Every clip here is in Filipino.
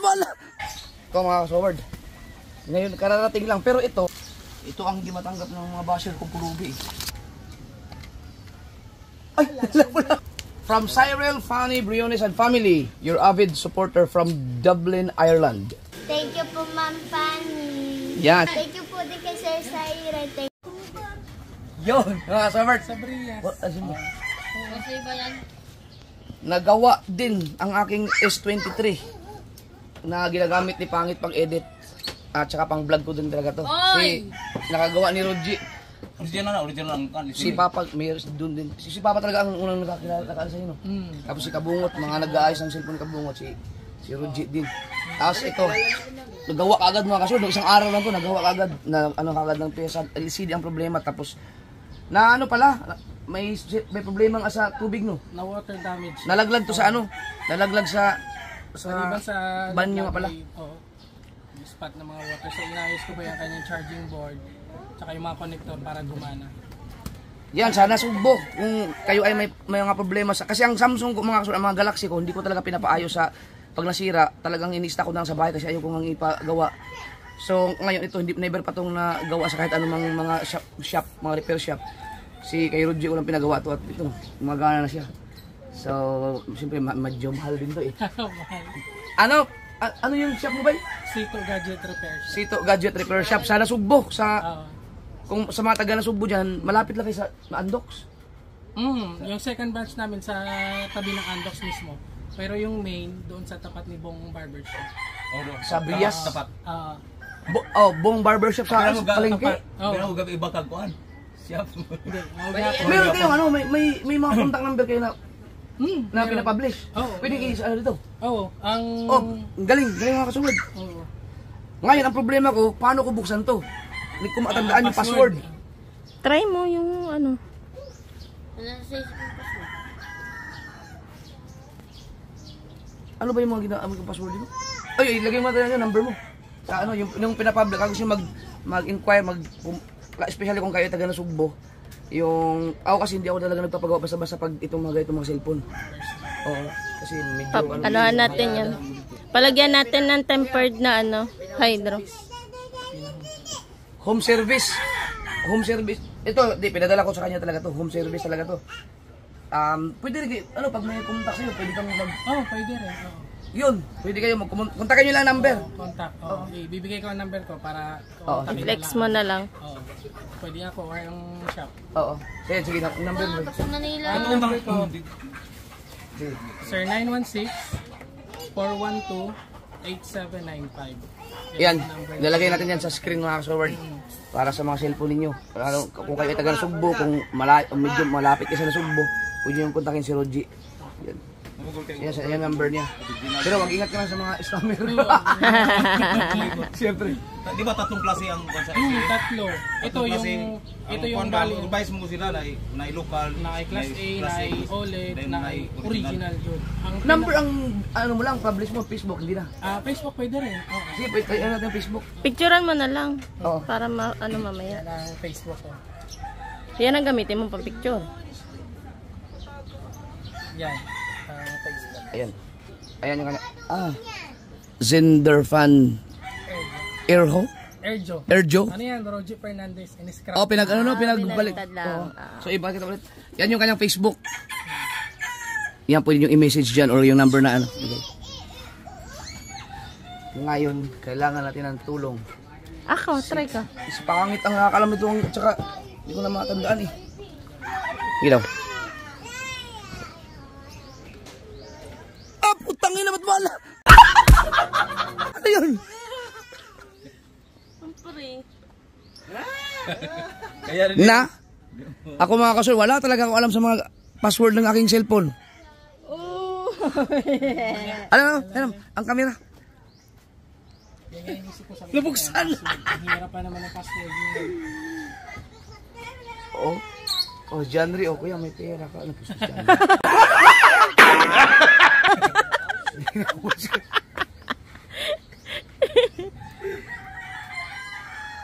wala. Ito mga kasaward. Ngayon kararating lang pero ito ang hindi matanggap ng mga basher kong pulubi. Ay, wala. From Cyril, Fanny, Briones and family, your avid supporter from Dublin, Ireland. Thank you po, Ma'am Fanny. Yan. Thank you po din kay Sir Cyril. Thank you. Yun, mga kasaward. Sabrias. Kasi ba yan? Nagawa din ang aking S23 na ginagamit ni Pangit pang edit at saka pang vlog ko din talaga to. Si nakagawa ni Rodji. Original ang kan. Si Papa may doon din. Si Papa talaga ang unang nakakilala sa inyo. Tapos si Kabungot, mga nag-aayos ng cellphone ni Kabungot si Rodji din. Tapos ito, nagawa kaagad mga kaso, isang araw lang to nagawa kaagad na kaagad ng pyesa. LCD ang problema tapos na may problema sa tubig no. Na water damage. Nalaglag to sa nalaglag sa banyo nga pala. Oo. Yung spot ng mga water. So inayos ko ba yung kanyang charging board tsaka yung mga connector para gumana. Yan, sana subok kung kayo ay may mga problema kasi ang Samsung ko mga Galaxy ko hindi ko talaga pinapaayos sa pag nasira, talagang inista ko na lang sa bahay kasi ayaw ko nang ipagawa. So ngayon ito never pa tong nagawa sa kahit anumang mga shop, mga repair shop. Si kay Rodji ko lang pinagawa to at ito gumagana na siya. So siyempre medyo mahal din to eh. Ano yung shop mo ba? Sito Gadget Repair Shop. Sito Gadget Repair Shop. Sana subok sa kung sa mga taga na Subo dyan, malapit lang kayo sa Andox. Yung second branch namin sa tabi ng Andox mismo. Pero yung main doon sa tapat ni Bong Barbershop. Sa Brias. Tapat. Bong Barbershop sa Palengke. Pero huwag iba kagkuhan. Shop. Meron kayo may mga contact number kayo na pinapublish. Pwede i-ano dito. Galing mga kasunod. Ngayon ang problema ko, paano ko buksan to? Hindi ko matandaan yung password. Try mo yung ano. Ano ba yung mga ginamit kong password dito? Ay, ilagay mo natin yung number mo. Sa yung pinapublish, kasi mag-inquire, especially kung kayo taga na Sugbo. Yung, ako kasi hindi ako talaga nagpapagawa basta-basta pag itong mga cellphone. Oo, kasi medyo Anuhan natin yan. Palagyan natin ng tempered na hydro. Home service. Ito, pinadala ko sa kanya talaga to. Home service talaga to. Pwede rin, pag may contact sa'yo, pwede kang pwede rin. Yun, pwede kayo kontakin nyo lang number. Contact. Bibigay ko ang number ko para i-flex mo na lang. Pwede ako or yung shop. Oo. Sige, number mo. Sa Manila. Ano number ko? Sir 916-412-8795. Yan, lalagay natin yan sa screen mga kasaward para sa mga cellphone ninyo. Kung kayo taga Sugbo, kung medyo malapit kayo sa Sugbo, pwede nyo kontakin si Rodji. Yan. Yan number niya. Pero mag-ingat ka lang sa mga scammer. Siyempre. Di ba tatlong klase ang bansa? Tatlo. Ito yung bali. Advice mo sila na i-local, na class A, na OLED, na original yun. Number ang mo lang, publish mo Facebook, hindi na. Facebook pwede rin. Sige, pwede natin Facebook. Picturean mo na lang. Para mamaya. Facebook ko. Yan ang gamitin mo pang picture. Yan. Facebook. Ayan yung Zenderfan Erjo? Ano yan? Roger Fernandez. Pinagbalik. So, iba kita ulit. Yan yung kanyang Facebook. Yan, pwede yung i-message dyan or yung number na Okay. Ngayon, kailangan natin ng tulong. Ako, try ka. Si Pangit ang nakakalam ito. Tsaka, hindi ko na matandaan eh. Ilaw. Putangin na ba't wala? Ano yun? Na? Ako mga kasol, wala talaga ako alam sa mga password ng aking cellphone. Alam mo, ang camera. Nabuksan. Hirap pa naman ang password niya. Janry, kuya, may pera ka. Ano po si Janry?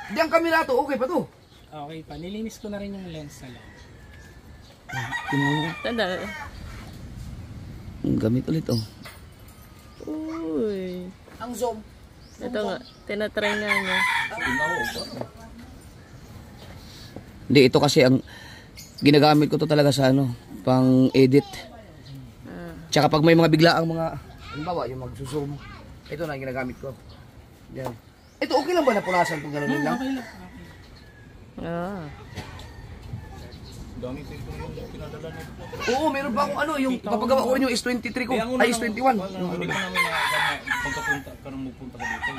Di ang camera to, okay pa to? Okay pa, nilinis ko na rin yung lens na lang. Tanda. Gamit ulit Uy. ang zoom. Ito nga, tinatry nga niya. Hindi, ito kasi ang ginagamit ko to talaga sa ano, pang edit. Tsaka pag may mga biglaang mga, halimbawa, yung magsuzoom, ito na yung ginagamit ko. Yan. Ito okay lang ba na punasan kung gano'n lang? Okay lang. Ah. Dami ko yung pinadala nito. Oo, meron pa akong ano, yung papagawa ko rin yung S23 ko, ay S21. Hindi ko namin na pagkapunta ka nang magpunta ka dito.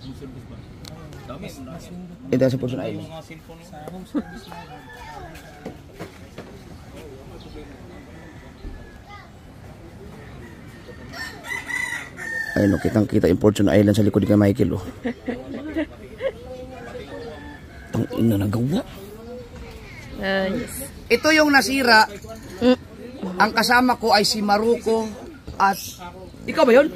Yung service ba? Dami. Ito sa Portion Island. Yung mga cellphone. Sa home service na yun. Ayun, no, kitang-kita yung Fortune Island sa likod ni kay Michael, oh. Tang ina na gawa. Yes. Ito yung nasira. Mm. Ang kasama ko ay si Maruko at... Ikaw ba yun?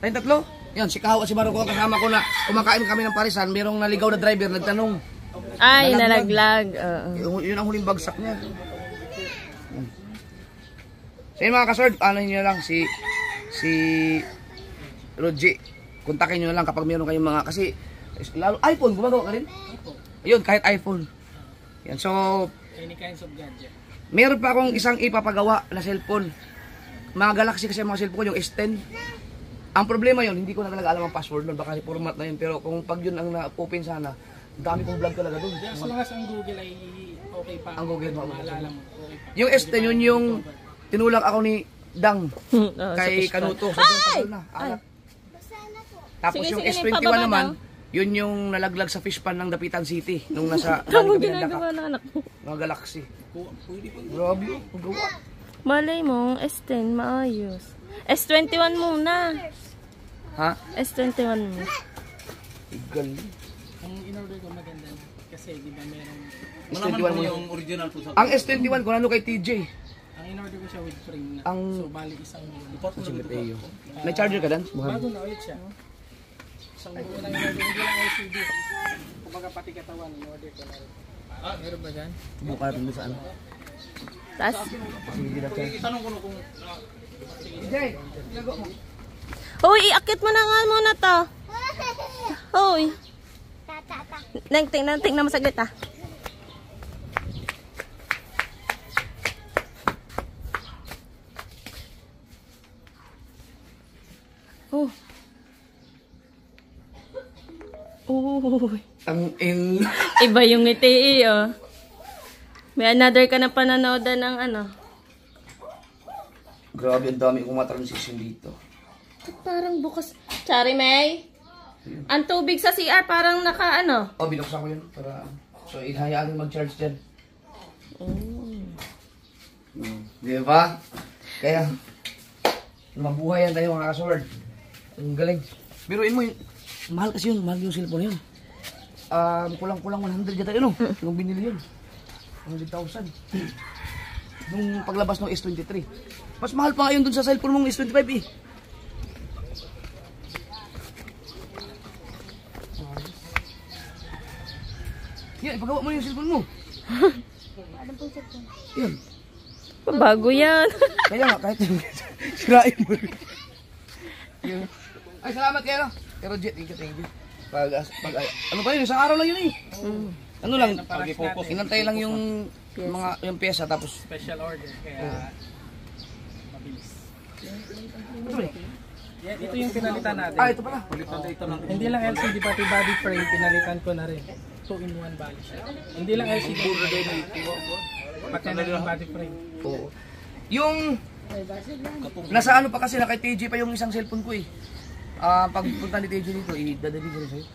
Tayong tatlo? Yan, si Kaho at si Maruko ang kasama ko na kumakain kami ng parisan. Merong naligaw na driver, nagtanong. Ay, nalaglag. Yun ang huling bagsak niya. So yun mga kasord, ano nyo lang si Roger. Kontakin nyo na lang kapag meron kayong mga, kasi lalo iPhone, gumagawa ka rin? Ayun, kahit iPhone. Yan, so Any kinds of gadget. meron pa akong isang ipapagawa na cellphone. Mga Galaxy kasi mga cellphone ko, yung S10. Ang problema yun, hindi ko na talaga alam ang password nun, baka format na yun. Pero kung pag yun ang na-open sana, dami kong vlog talaga dun. As long as ang Google ay okay pa. Ang Google, maalala mo. Okay pa. Yung S10 yun yung tinulak ako ni Dang Oh, kay sa Kanuto. Sabi na, alat. Tapos Sige, yung sige, S21 pababa naman, daw. yun yung nalaglag sa fish pan ng Dapitan City nung nasa Ano kami ginagawa ng anak mo? mga Galaxy. Grabe, paggawa. Malay mo, S10, maayos. S21 muna. Ha? S21 mo. Igal. Ang in-order ko maganda na. Kasi di ba merong... Malaman S21 mo mo. yung original po sa... Ang S21 kung ano kay TJ. Ang in-order ko siya with frame na. Ang- So bali isang... May charger ka dan? Bago na ulit siya. Isang buo lang in-order. Hindi lang LCD. Kumbaga pati katawan in-order ko na rin. Meron ba dyan? Buka natin sa ano. Tapos, Sige, doctor. Itanong ko na kung... TJ, ginagawa mo. hoy, iakit mo na nga muna to. Hoy. Tingnan mo saglit ah. Oh. Uy. Ang in... Iba yung ngiti oh. May another ka na pananood ng ano. Grabe, ang dami kong matransition dito. Parang bukas. Chari May. Ang tubig sa CR parang naka ano. Oh, binuksan ko yun para... So, inhayaan mag-charge dyan. Di ba? Kaya, mabuhay yan tayo mga kasword. Ang galing. Biruin mo yun. Mahal kasi yun. Mahal yung cellphone yun. Kulang-kulang 100 yata yun. Yung binili yun. 100,000. Nung paglabas ng S23. Mas mahal pa ngayon dun sa cellphone mong S25 eh. Yan, ipagawa mo yung cellphone mo. Yan. Bago yan. Kaya nga, kahit sirain mo. Yun. Ay, salamat kayo. Pero Jet, thank you. Ano pa yun? Isang araw lang yun eh. Ano lang, Focus. inantay lang yung mga yung pyesa tapos Special order. Kaya... Mabilis. Yan, ito yung pinalitan natin. ito pala. Hindi lang LCD pati body frame, pinalitan ko na rin. 2-in-1 bali siya. Hindi lang LCD. Pati na rin yung body frame. Oo. Yung nasa ano pa kasi na kay TJ pa yung isang cellphone ko eh. Pagpunta ni TJ dito, i-dadali ko rin sa'yo.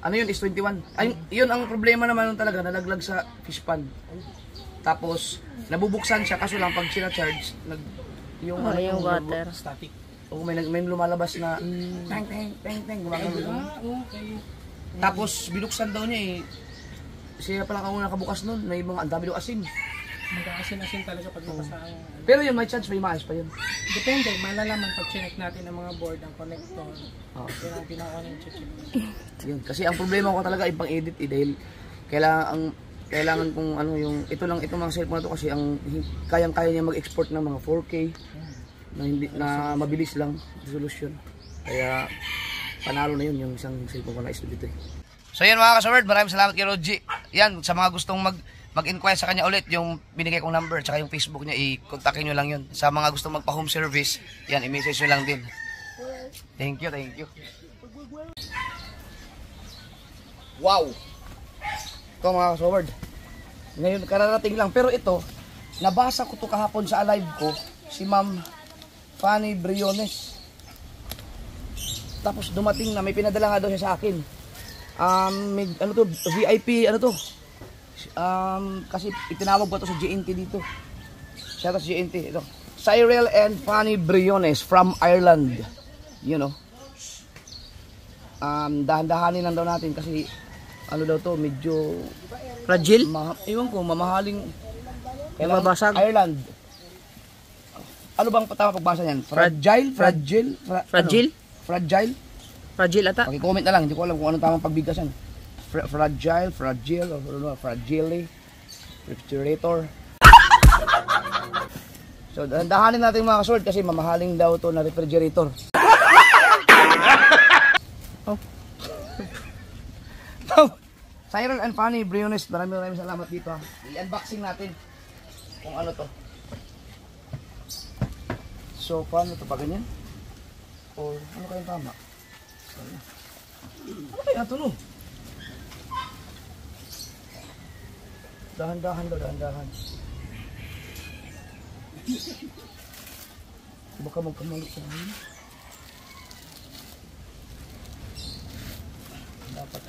Ano yun, S21. Ay, yun ang problema naman nun talaga, nalaglag sa fish pan. Tapos, nabubuksan siya, kaso lang pag sina-charge, yung, Yung water. Static. o may lumalabas na tang tang tang tang gumagano. Okay. Tapos binuksan daw niya eh. Siya pa lang ang una nakabukas nun, may mga ang dami daw asin. Mag-aasin-asin talaga pag napasa ang... Pero yun, may chance may maayos pa yun. Depende, malalaman pag check natin ang mga board, ang connector. Oo. Yun ang pinaka ng check. Yun. Kasi ang problema ko talaga ibang edit eh dahil kailangan kong ano yung ito mga cellphone na to kasi ang kayang-kaya niya mag-export ng mga 4K, na mabilis lang resolution. Kaya panalo na yun yung isang cellphone ko na dito. So yan mga ka-Sword, maraming salamat kay Roji. Yan, sa mga gustong mag-inquire sa kanya ulit, yung binigay kong number tsaka yung Facebook niya, i-kontakin nyo lang yun. Sa mga gustong magpa-home service, yan, i-message nyo lang din. Thank you, thank you. Wow! Ito mga ka-Sword. Ngayon, kararating lang. Pero ito, nabasa ko to kahapon sa alive ko, si Ma'am Fanny Briones. Tapos dumating na, may pinadala nga daw siya sa akin. May, ano to, VIP, ano to. Kasi itinawag ko to sa GNT dito. Shout out sa GNT. Ito. Cyril and Fanny Briones from Ireland. You know. Dahan-dahanin lang daw natin kasi ano daw to, medyo Fragile? Iwan ko, mamahaling Mabasag? Ireland. Ano bang tama pagbasa niyan? Fragile? Fragile? Fragile? Ano? Fragile? Fragile ata? Okay, comment na lang. Hindi ko alam kung anong tamang pagbigkasan. Fragile, fragile, or ano, fragile, refrigerator. So, dahanin natin mga ka-Sword kasi mamahaling daw to na refrigerator. Oh. Cyril and Fanny Briones, maraming salamat dito ha. I-unboxing natin kung ano to. So, paano to pa ganyan? Or ano kayong tama? Ano kaya ito no? Dahan-dahan daw, dahan-dahan. Baka magkamalok sa amin. Dapat.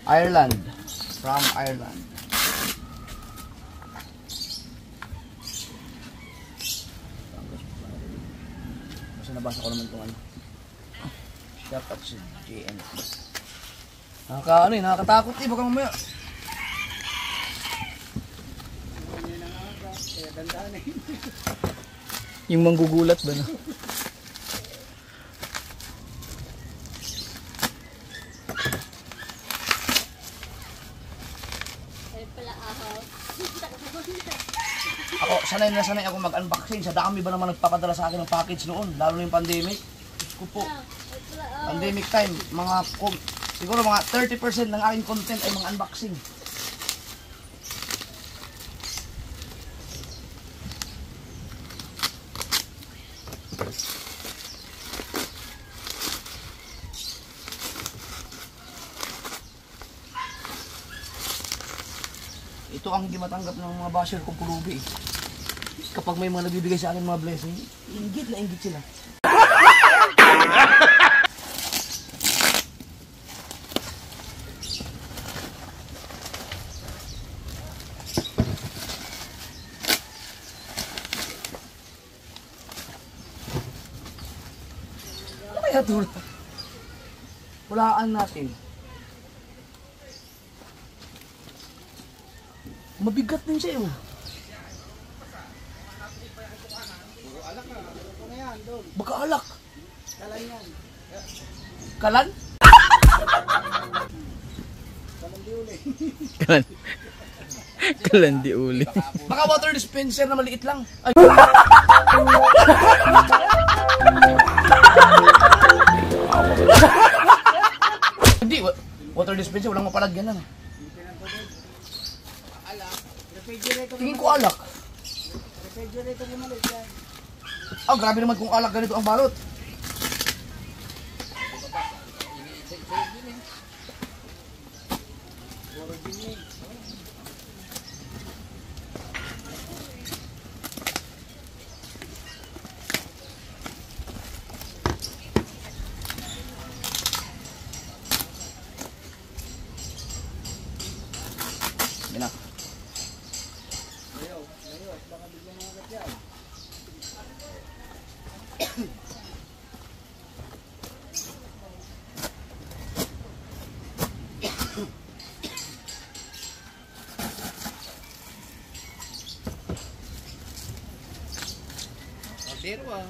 Ireland. From Ireland. Basta nabasa ko naman itong ano. Shout out sa JNT. Nakakatakot eh. Baka mamaya. Yung manggugulat ba na? Ako, sanay na sanay ako mag-unboxing. Sa dami ba naman nagpapadala sa akin ng package noon, lalo na yung pandemic. Diyos ko po. Pandemic time, siguro mga 30% ng aking content ay mga unboxing. Ito ang hindi matanggap ng mga basher kong pulubi eh. Kapag may mga nagbibigay sa akin mga blessing, inggit na inggit sila. Ano kaya ito? Hulaan natin. Mabigat din siya yun. Baka alak. Kalan yan. Kalan? Kalan di uli. Baka water dispenser na maliit lang. Ay. Hindi, water dispenser, walang mapalagyan na. Tingin ko alak. Oh, grabe naman kung alak ganito ang balot. Yan na. Cellphone.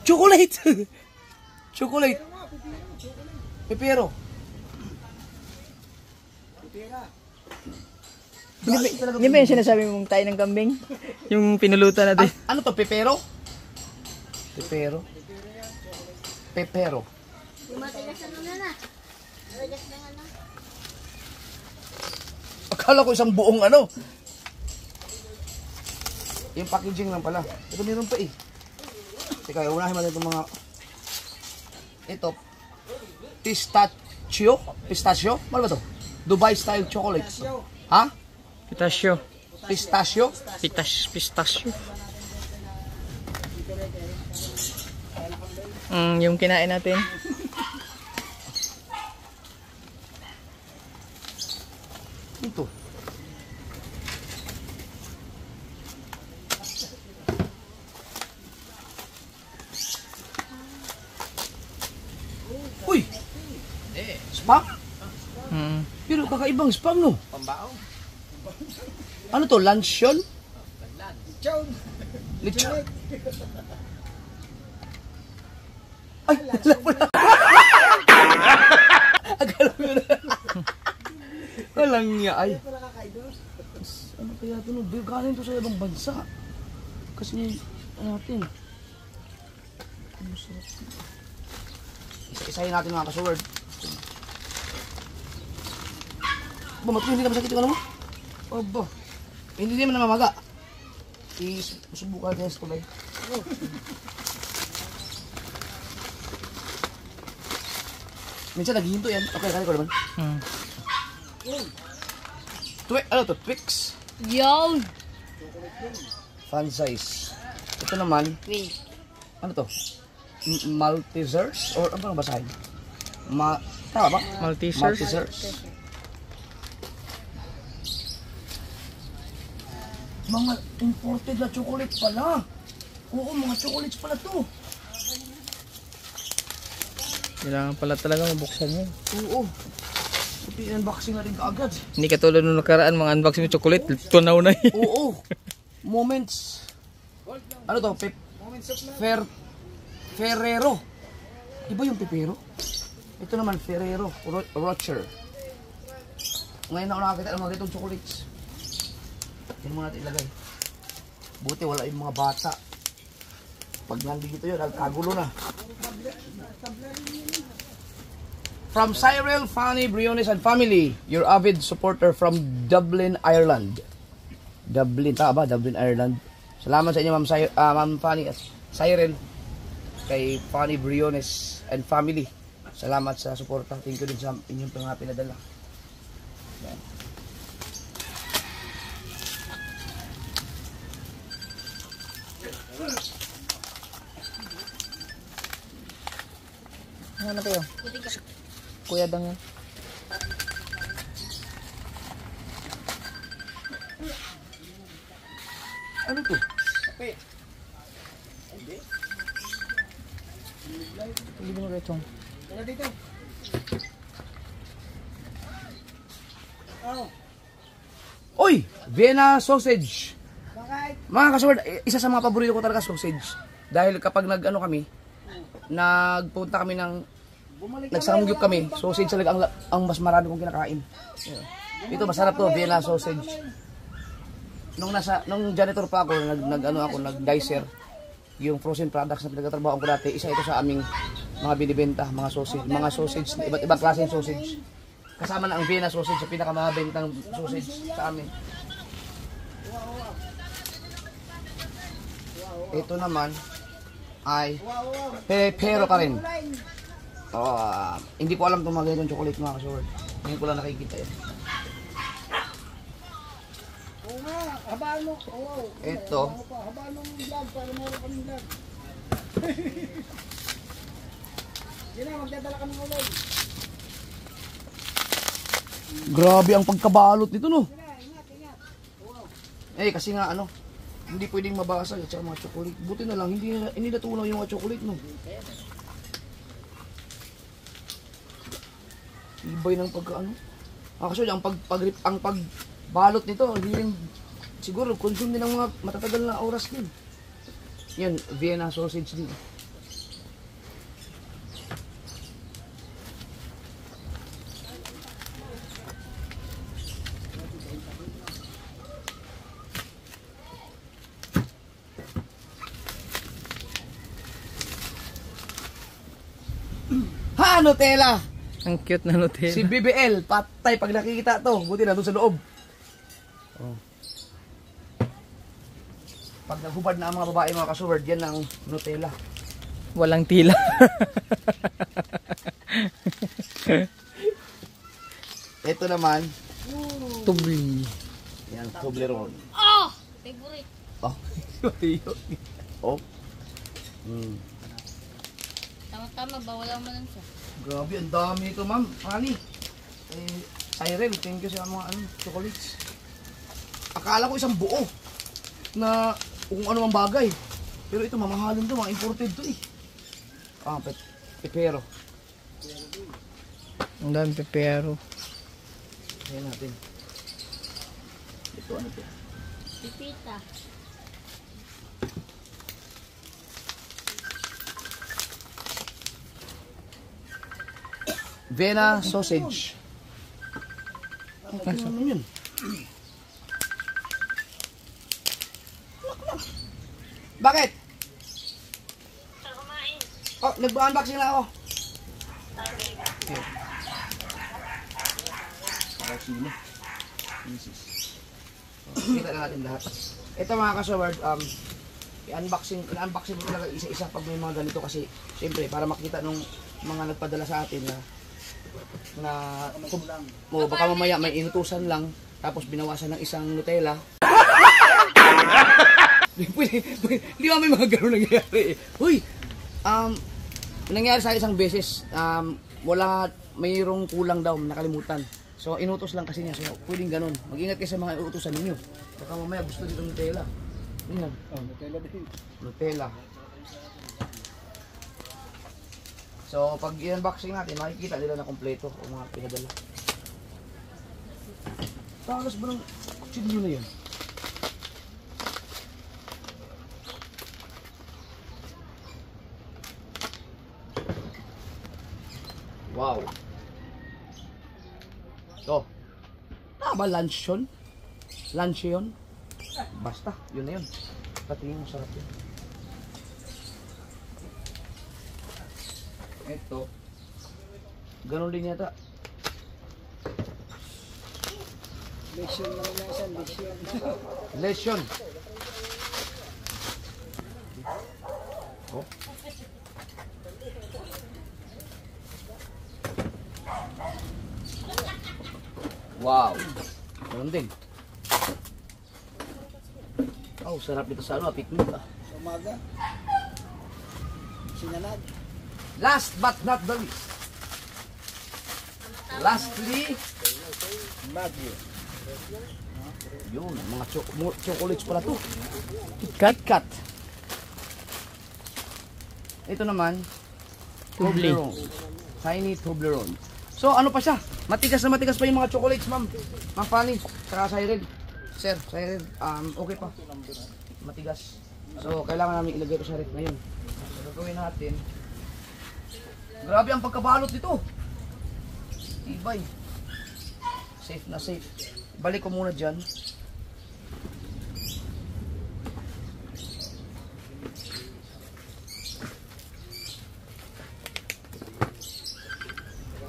Chocolate! Chocolate! Pepero. Hindi ba yung sinasabi mong tayo ng kambing? Yung pinulutan natin. Ano to? Pepero? Pepero? Pepero. Matigas ano na. Matigas na ano. Akala ko isang buong ano. Yung packaging lang pala. Ito meron pa eh. Teka, unahin mo na itong mga... Ito. Pistachio? Pistachio? Ano ba ito? Dubai style chocolates. Ha? Pistachio. Pistachio? Pistachio. Yung kinain natin. Ito. Uy! Spam? Pero kakaibang spam, no? Pambao. Ano to? Luncheon? Lechon. Ay, alam mo na. Akala mo na. Walang niya ay. Ano kaya ito, no? Galing to sa ibang bansa. Kasi, ano natin. Ano sarap. Isa-isahin natin mga kasuward. Matuloy, hindi ka masakit yung ano mo? Aba. Hindi naman namamaga. Isubukan natin sa tulay. Minsan naghihinto yan. Okay, kaya ko naman. Ano to? Twix? Yo! Fun size. Ito naman. Ano to? Maltesers? Or ano bang basahin? Tama ba? Maltesers. Maltesers. Mga imported na chocolate pala. Oo, mga chocolates pala to. Kailangan pala talaga mabuksan yun. Oo. Puti unboxing na rin kaagad. Hindi katulad nung nakaraan, mga unboxing ng chocolate, tunaw na yun. Oo. Moments. Ano to? Ferrero. Iba yung pepero. Ito naman, Ferrero. Rocher. Ngayon na ako nakakita ng mga ganitong chocolates. Yan muna natin ilagay. Buti wala yung mga bata. Pag nandito yun, kagulo na. From Cyril, Fanny, Briones, and family, your avid supporter from Dublin, Ireland. Dublin, tama ba? Dublin, Ireland. Salamat sa inyo, Ma'am Fanny at Cyril. Kay Fanny, Briones, and family. Salamat sa suporta. Thank you din sa inyong mga pinadala. Yan. Ano kayo? Kuya Dang yan. Ano to? Hindi mo kayo chong. Uy! Vienna sausage! Mga kasuward, isa sa mga paborito ko talaga sausage. Dahil kapag nagpunta kami ng nagsamgyup kami, sausage talaga ang mas marami kong kinakain. Ito masarap to, Vienna sausage. Nung janitor pa ako, nag-dicer, yung frozen products na pinagtatrabaho ko dati, isa ito sa aming mga binibenta, mga sausage, iba't ibang klaseng sausage. Kasama na ang Vienna sausage sa pinakamabentang sausage sa amin. Ito naman ay pero pa rin. Hindi ko alam kung magandang chocolate mga kasaward. Ngayon ko lang nakikita yan. Ito. Grabe ang pagkabalot nito, no? Kasi nga hindi pwedeng mabasag at saka mga chocolate. Buti na lang, hindi natunaw yung mga chocolate, no? Ibay ng pagkaano. Actually, ang pagbalot nito, hindi rin siguro consume din ng mga matatagal na oras din. Yan, Vienna sausage din. Ha, Nutella! Ang cute na Nutella. Si BBL, patay pag nakikita to. Buti na doon sa loob. Oh. Pag naghubad na ang mga babae mga kasuward, yan ang Nutella. Walang tila. Ito naman, Tubli. yan, Toblerone. Oh! Favorite. Oh. Oh. Tama-tama, bawalan mo lang siya. Grabe, ang dami ito, ma'am. Honey. Cyril, thank you sa mga chocolates. Akala ko isang buo na kung ano mang bagay. Pero ito, mamahalin to, mga imported to eh. Ah, pepero. Ang dami pepero. Ayan natin. Ito, ano to? Pipita. Vienna sausage. Ano yun? Bakit? Oh, nag-unboxing na ako. Sino? Kita na natin lahat. Ito mga kasaward, i-unboxing ko talaga isa-isa pag may mga ganito kasi siyempre para makita nung mga nagpadala sa atin na baka mamaya may inutusan lang tapos binawasan ng isang Nutella. Hindi ba may mga gano'n nangyayari? Huy! Nangyari sa isang beses, mayroong kulang daw, nakalimutan. So, inutos lang kasi niya. So, pwedeng ganun. Mag-ingat kayo sa mga iutusan ninyo. Baka mamaya gusto dito ng Nutella. Yan. Oh, Nutella din. Nutella. So, pag i-unboxing natin, makikita nila na kompleto o mga pinadala. Tagas ba ng kutsilyo na yan? Wow. So, ba lunch yun? Lunch yun? Basta, yun na yun. Pati yung sarap yun. Ito. Ganon din yata. Lesson lang na isa, lesson. Lesson. Oh. Wow. Ganon din. Oh, sarap dito sa ano, picnic ah. Umaga. Sinanad. Last but not the least. Lastly, Maggi. Yun, mga chocolates pala to. KitKat. Ito naman, Toblerone. Tiny Toblerone. So, ano pa siya? Matigas na matigas pa yung mga chocolates, ma'am. Ma'am Fanny, saka Cyril. Sir, Cyril, okay pa. Matigas. So, kailangan namin ilagay ito sa ref ngayon. So, gagawin natin. Grabe ang pagkabalot nito. Tibay. Safe na safe. Balik ko muna dyan.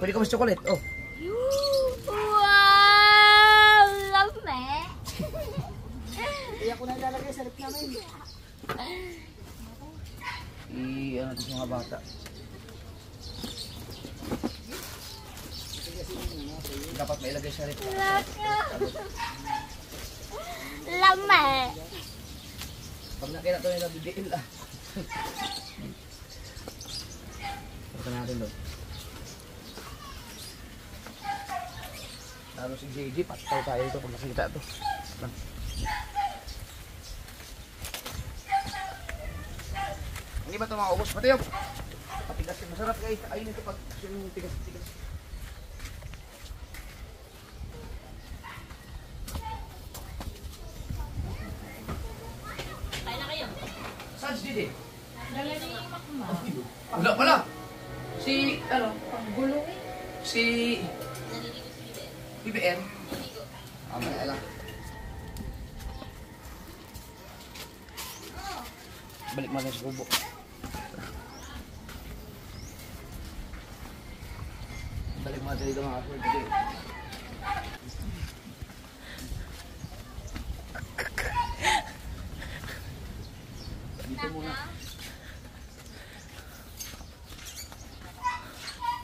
Pwede ka mas chocolate. Oh. Wow! Love me! Kaya ko na ilalagay sa ref namin. Ano ito sa mga bata. Dapat mailagay sa ref. Love me! Pag nakita ito yung nabibiil ah. Ito natin doon. Lalo si JJ, patay tayo ito pag nakita ito. Hindi ba ito mga ubos? Pati yung patigas yung masarap guys. Ayun ito pag yung tigas-tigas. Sige. Wala pala. Si, ano? Si... BBM. May alam. Balik mo na sa kubo. Balik mo na dito mga kapatid. Dito muna.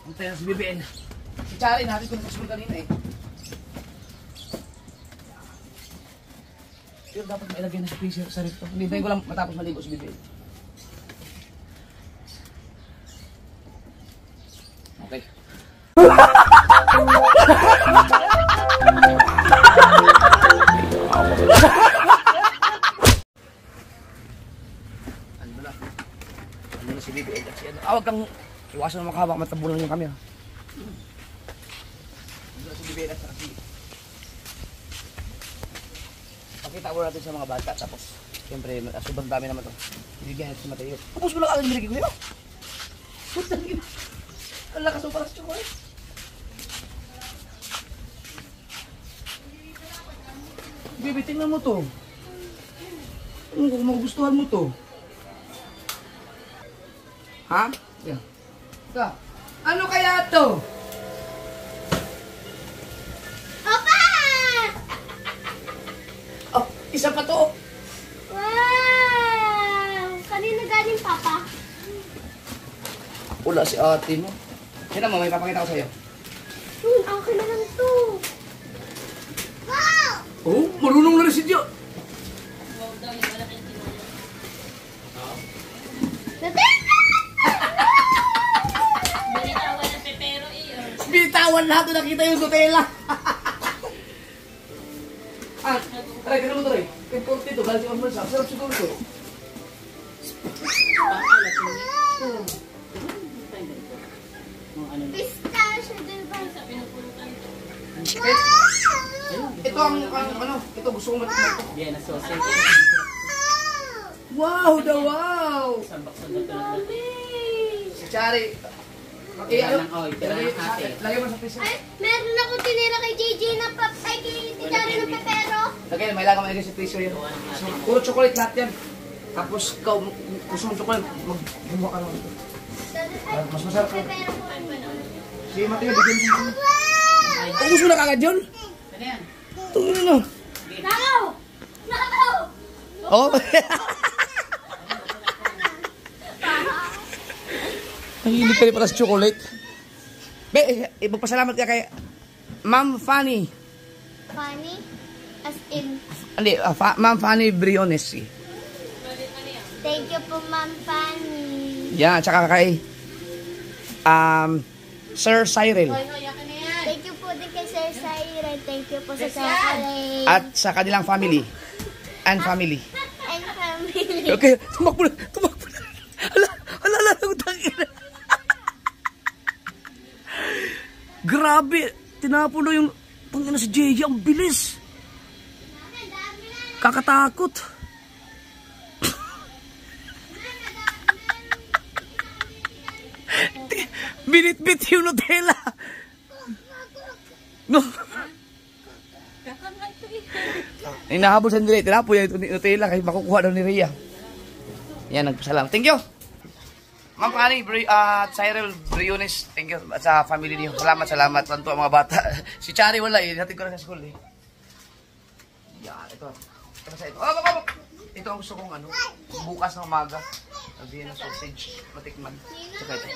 Antay na si BBN. Si Charin, natin ko nakasunod kanina eh. Pero dapat mailagay na sa freezer sa rito. Hindi ko lang matapos maligo si BBN. Okay. Ano na si BBN at si ano. Huwag kang iwasan na makahawak, matabunan yung camera. Ano na si BBN at si... Pakita ko natin sa mga bata, tapos siyempre sobrang dami naman ito. Ibigyan natin si Mateo. Tapos ko lang agad binigay ko yun. Putang ina. Ang lakas mo para sa chocolate. Baby, tingnan mo to. Kung magugustuhan mo to. Ha? Yan. Ka. Ano kaya to? Papa! Oh, isa pa to. Wow! Kanina galing, Papa? Wala si ate mo. Sino mo, may papakita ko sa'yo. Yun, akin na lang to. Wow! Oh, marunong na rin si Dio. Bitawan lahat na nakita yung Nutella. Ah, try, ganun mo to rin. Importante ito, galing si Ma'am Marsa. Sarap siguro ito. Pistachio, diba? Ito ang ano, ito gusto kong matikman ito. Yan, sausage. Wow, the wow! Dami! Si Chari. Okay, ano? Lagay mo sa piso. Ay, meron ako tinira kay JJ na ay kay Tijari ng pepero. Lagay, may laga malagay sa piso yan. Puro chocolate lahat yan. Tapos ikaw, gusto mong chocolate, magbuha ka naman ito. Mas masarap ka. Pepero ko. Si Mateo, bigyan mo. Oh, gusto mo na kagad yun? Ito yun na. Nakaw! Nakaw! Oh. Nahilig ka rin pala sa chocolate. Be, magpasalamat ka kay Ma'am Fanny. Funny? As in, Hindi, Ma'am Fanny Briones. thank you po, Ma'am Fanny. Yan, tsaka kay Sir Cyril. Thank you po din kay Sir Siren. Thank you po sa chocolate. At sa kanilang family. And family. And family. Okay, tumakbo na. Tumakbo na. Hala, tangina. Grabe, tinapulo yung tangina si JJ, ang bilis. Kakatakot. Binit-bit yung Nutella. No. Inahabol sa nila, tinapo yung Nutella kasi makukuha daw ni Rhea. Yan, nagpasalamat. Thank you. Ma'am Fanny, Cyril Briones, thank you sa family niyo. Salamat. Tanto ang mga bata. Si Chari wala eh, natin ko na sa school eh. Yan, ito. Ito. Ito ang gusto kong ano, bukas ng umaga. Sabihin na sausage, matikman. Saka ito.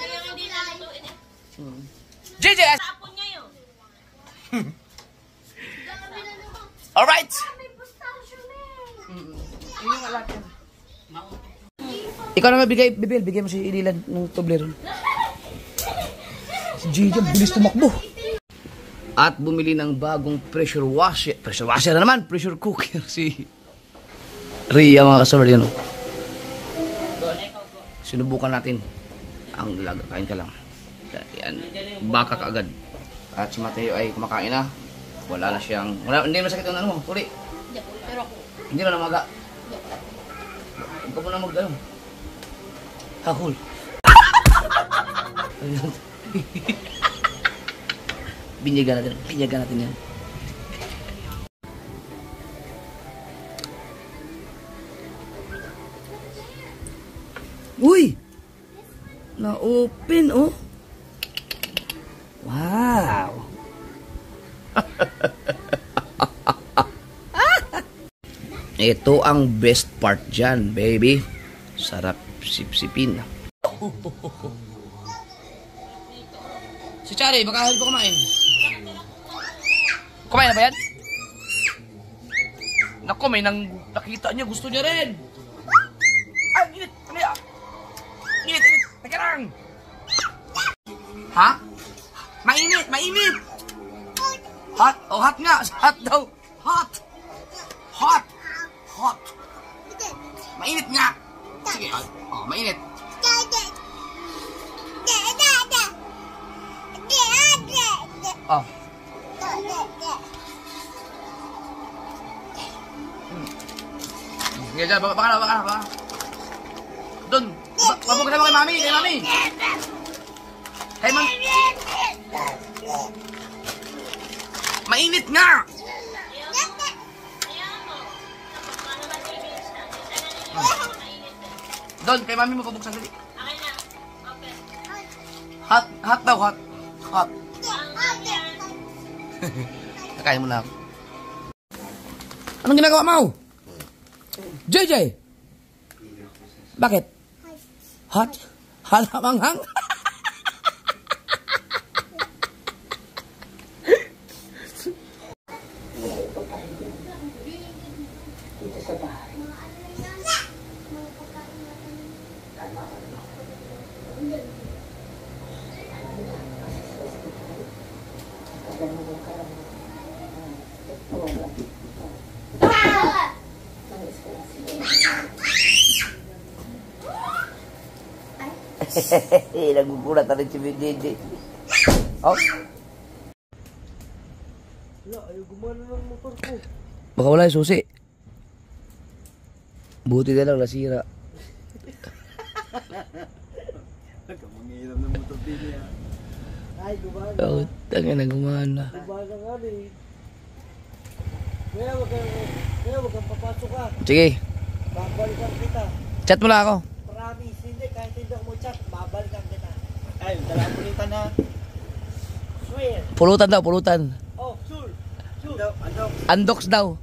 JJ! Tapon niya yun. Alright! May pistachio, man. Yun yung alat yan. Ikaw na mabigay, Bibel, bigay mo si Ililan ng Toblerone. Si JJ, bilis tumakbo. At bumili ng bagong pressure washer. Pressure washer na naman, pressure cooker si Rhea, mga kasama yan. Sinubukan natin ang laga. Kain ka lang. Yan, baka kaagad. At si Mateo ay kumakain na. Wala na siyang, hindi masakit ang ano mo, tuli. Hindi na namaga. Huwag ka muna mag-ano. Hahol. Binyagan natin yan. Uy! Na-open, oh. Wow! Ito ang best part dyan, baby. Sarap sipsipin. Si Chari, baka hindi ko kumain. Kumain na ba yan? Naku, may nakita niya. Gusto niya rin. Ay, init. Ano yan? Init. Teka lang. Ha? Mainit. Hot? Oh, hot nga. Hot daw. Hot. Mainit nga. Sige. Oh, mainit. Oh. Sige, dyan. Baka na. Doon. Pabukas mo kay mami. Kay mami. Mainit nga. Doon, kay mami mo pabuksan dali. Hot daw, hot. Nakain mo na ako. Anong ginagawa mo? JJ! Bakit? Hot? Halamanghang? Nagugulat na rin si BJJ. Oh. Ayaw gumana ng motor ko. Baka wala yung susi. Buti na lang nasira. Nagkamangiram ng motor din niya. Ay, gumana. Oh, tangin na gumana. Gumana nga rin. Kaya wag kang papasok ka. Sige. Babalikan kita. Chat mo lang ako. Promise, hindi. Kahit hindi ako mo chat, babalikan kita. Ay, dala pulitan na. Swear. Pulutan daw, pulutan. Oh, sure. Andox daw.